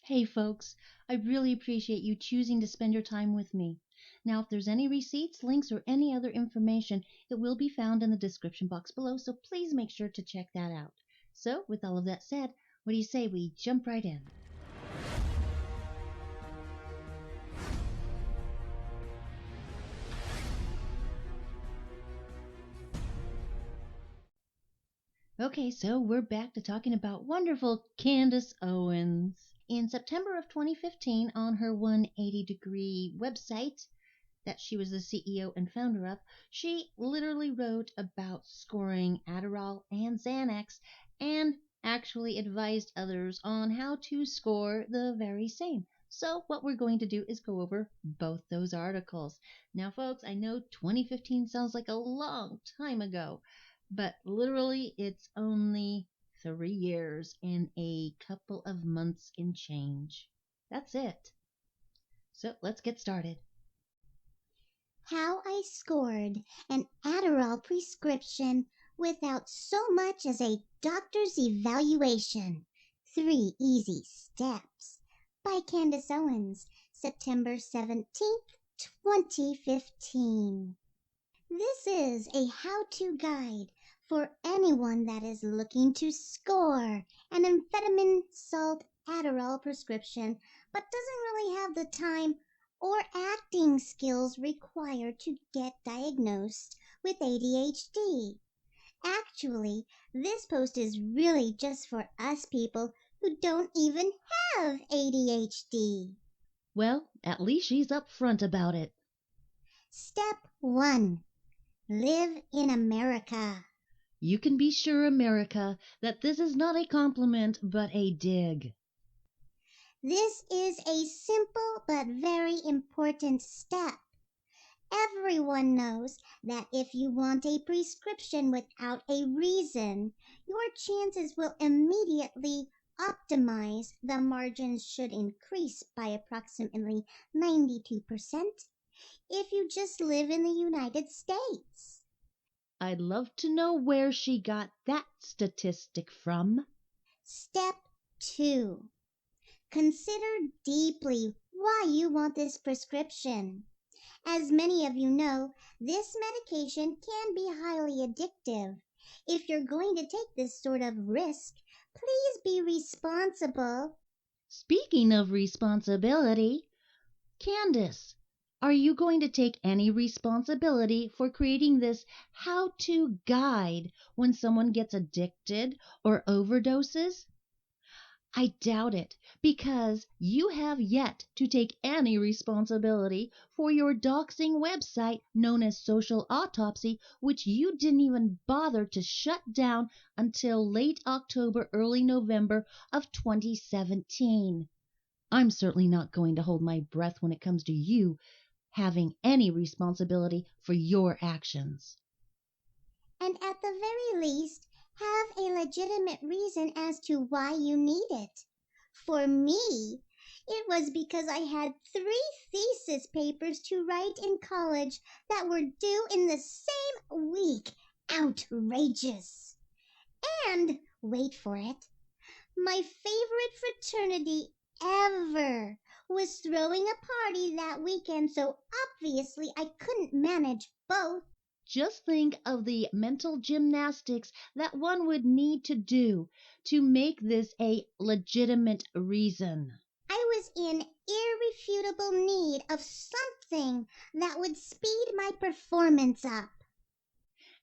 Hey folks, I really appreciate you choosing to spend your time with me. Now, if there's any receipts, links, or any other information, it will be found in the description box below, so please make sure to check that out. So, with all of that said, what do you say we jump right in? Okay, so we're back to talking about wonderful Candace Owens. In September of 2015, on her 180-degree website, that she was the CEO and founder of, she literally wrote about scoring Adderall and Xanax and actually advised others on how to score the very same. So, what we're going to do is go over both those articles. Now, folks, I know 2015 sounds like a long time ago, but literally it's only 3 years and a couple of months in change. That's it. So, let's get started. How I scored an Adderall prescription without so much as a doctor's evaluation. 3 Easy Steps by Candace Owens, September 17th, 2015. This is a how-to guide for anyone that is looking to score an amphetamine salt Adderall prescription but doesn't really have the time or acting skills required to get diagnosed with ADHD. Actually, this post is really just for us people who don't even have ADHD. Well, at least she's upfront about it. Step 1. Live in America. You can be sure, America, that this is not a compliment but a dig. This is a simple but very important step. Everyone knows that if you want a prescription without a reason, your chances will immediately optimize. The margins should increase by approximately 92% if you just live in the United States. I'd love to know where she got that statistic from. Step 2. Consider deeply why you want this prescription. As many of you know, this medication can be highly addictive. If you're going to take this sort of risk, please be responsible. Speaking of responsibility, Candace, are you going to take any responsibility for creating this how-to guide when someone gets addicted or overdoses? I doubt it, because you have yet to take any responsibility for your doxing website known as Social Autopsy, which you didn't even bother to shut down until late October, early November of 2017. I'm certainly not going to hold my breath when it comes to you having any responsibility for your actions. And at the very least, have a legitimate reason as to why you need it. For me, it was because I had 3 thesis papers to write in college that were due in the same week. Outrageous! And, wait for it, my favorite fraternity ever was throwing a party that weekend, so obviously I couldn't manage both. Just think of the mental gymnastics that one would need to do to make this a legitimate reason. I was in irrefutable need of something that would speed my performance up.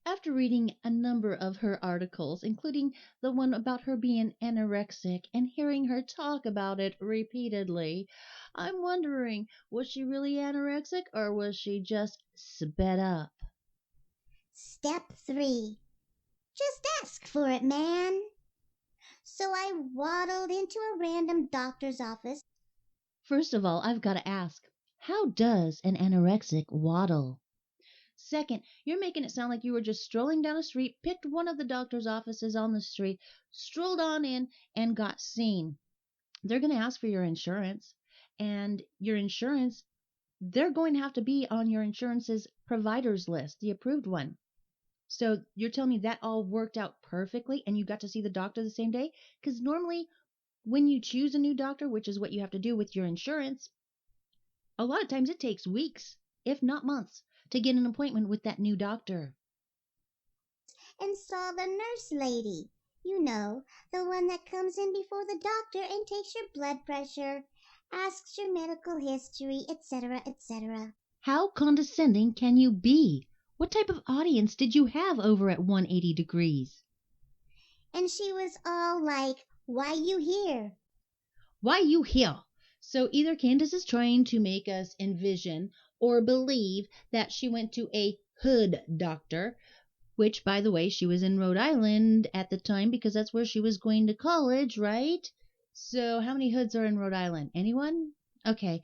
After reading a number of her articles, including the one about her being anorexic and hearing her talk about it repeatedly, I'm wondering, was she really anorexic or was she just sped up? Step 3. Just ask for it, man. So I waddled into a random doctor's office. First of all, I've got to ask, how does an anorexic waddle? Second, you're making it sound like you were just strolling down the street, picked one of the doctor's offices on the street, strolled on in, and got seen. They're going to ask for your insurance, and your insurance, they're going to have to be on your insurance's providers list, the approved one. So you're telling me that all worked out perfectly and you got to see the doctor the same day? Because normally when you choose a new doctor, which is what you have to do with your insurance, a lot of times it takes weeks, if not months, to get an appointment with that new doctor. And saw the nurse lady. You know, the one that comes in before the doctor and takes your blood pressure, asks your medical history, etc., etc. How condescending can you be? What type of audience did you have over at 180 Degrees? And she was all like, "Why you here?" Why you here? So either Candace is trying to make us envision or believe that she went to a hood doctor, which, by the way, she was in Rhode Island at the time because that's where she was going to college, right? So how many hoods are in Rhode Island? Anyone? Okay.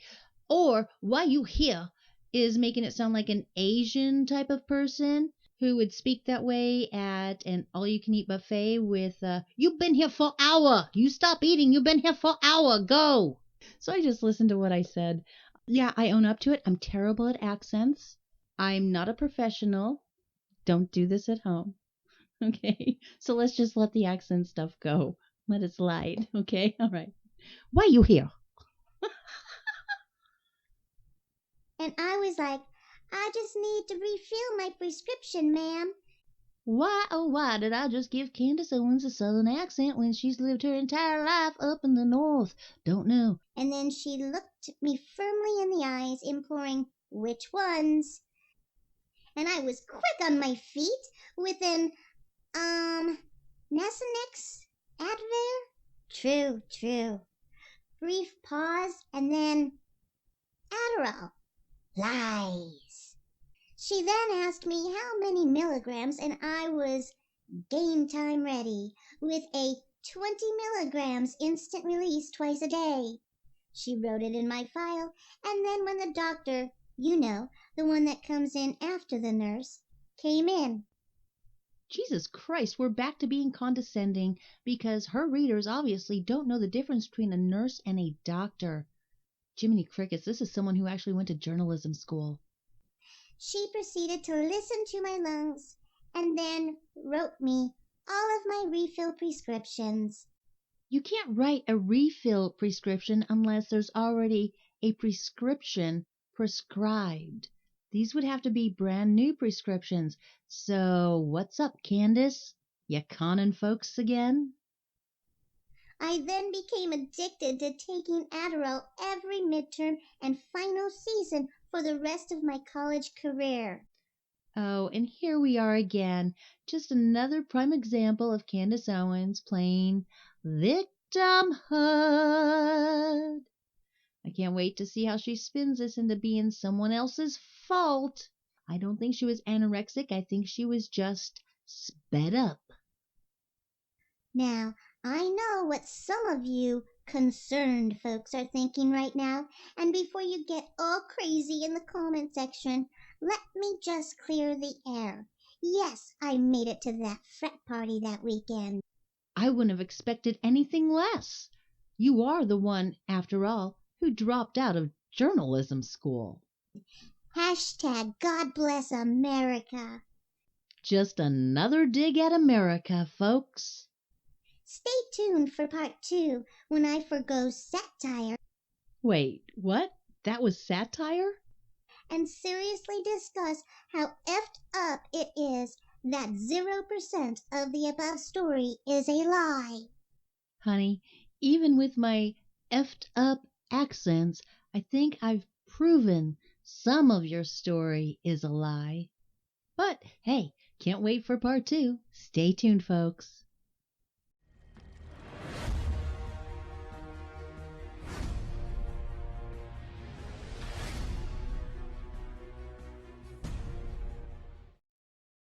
Or why you here is making it sound like an Asian type of person who would speak that way at an all-you-can-eat buffet with, you've been here for hour. You stop eating. You've been here for hour. Go. So I just listened to what I said. Yeah, I own up to it. I'm terrible at accents. I'm not a professional. Don't do this at home. Okay? So let's just let the accent stuff go. Let it slide. Okay? All right. Why you here? And I was like, "I just need to refill my prescription, ma'am." Why, oh, why did I just give Candace Owens a southern accent when she's lived her entire life up in the north? Don't know. And then she looked me firmly in the eyes, imploring, "Which ones?" And I was quick on my feet with an, Nasonex, Advair? True, true. Brief pause, and then, Adderall. Lies. She then asked me how many milligrams, and I was game time ready with a 20 milligrams instant release twice a day. She wrote it in my file, and then when the doctor, you know, the one that comes in after the nurse, came in. Jesus Christ, we're back to being condescending because her readers obviously don't know the difference between a nurse and a doctor. Jiminy Crickets, this is someone who actually went to journalism school. She proceeded to listen to my lungs and then wrote me all of my refill prescriptions. You can't write a refill prescription unless there's already a prescription prescribed. These would have to be brand new prescriptions. So, what's up, Candace? You conning folks again? I then became addicted to taking Adderall every midterm and final season for the rest of my college career. Oh, and here we are again. Just another prime example of Candace Owens playing victimhood. I can't wait to see how she spins this into being someone else's fault. I don't think she was anorexic. I think she was just sped up. Now, I know what some of you concerned folks are thinking right now, and before you get all crazy in the comment section, let me just clear the air. Yes, I made it to that frat party that weekend. I wouldn't have expected anything less. You are the one, after all, who dropped out of journalism school. Hashtag God bless America. Just another dig at America, folks. Stay tuned for part 2 when I forgo satire Wait, what? That was satire? and seriously discuss how effed up it is that 0% of the above story is a lie. Honey, even with my effed up accents, I think I've proven some of your story is a lie. But hey, can't wait for part 2. Stay tuned, folks.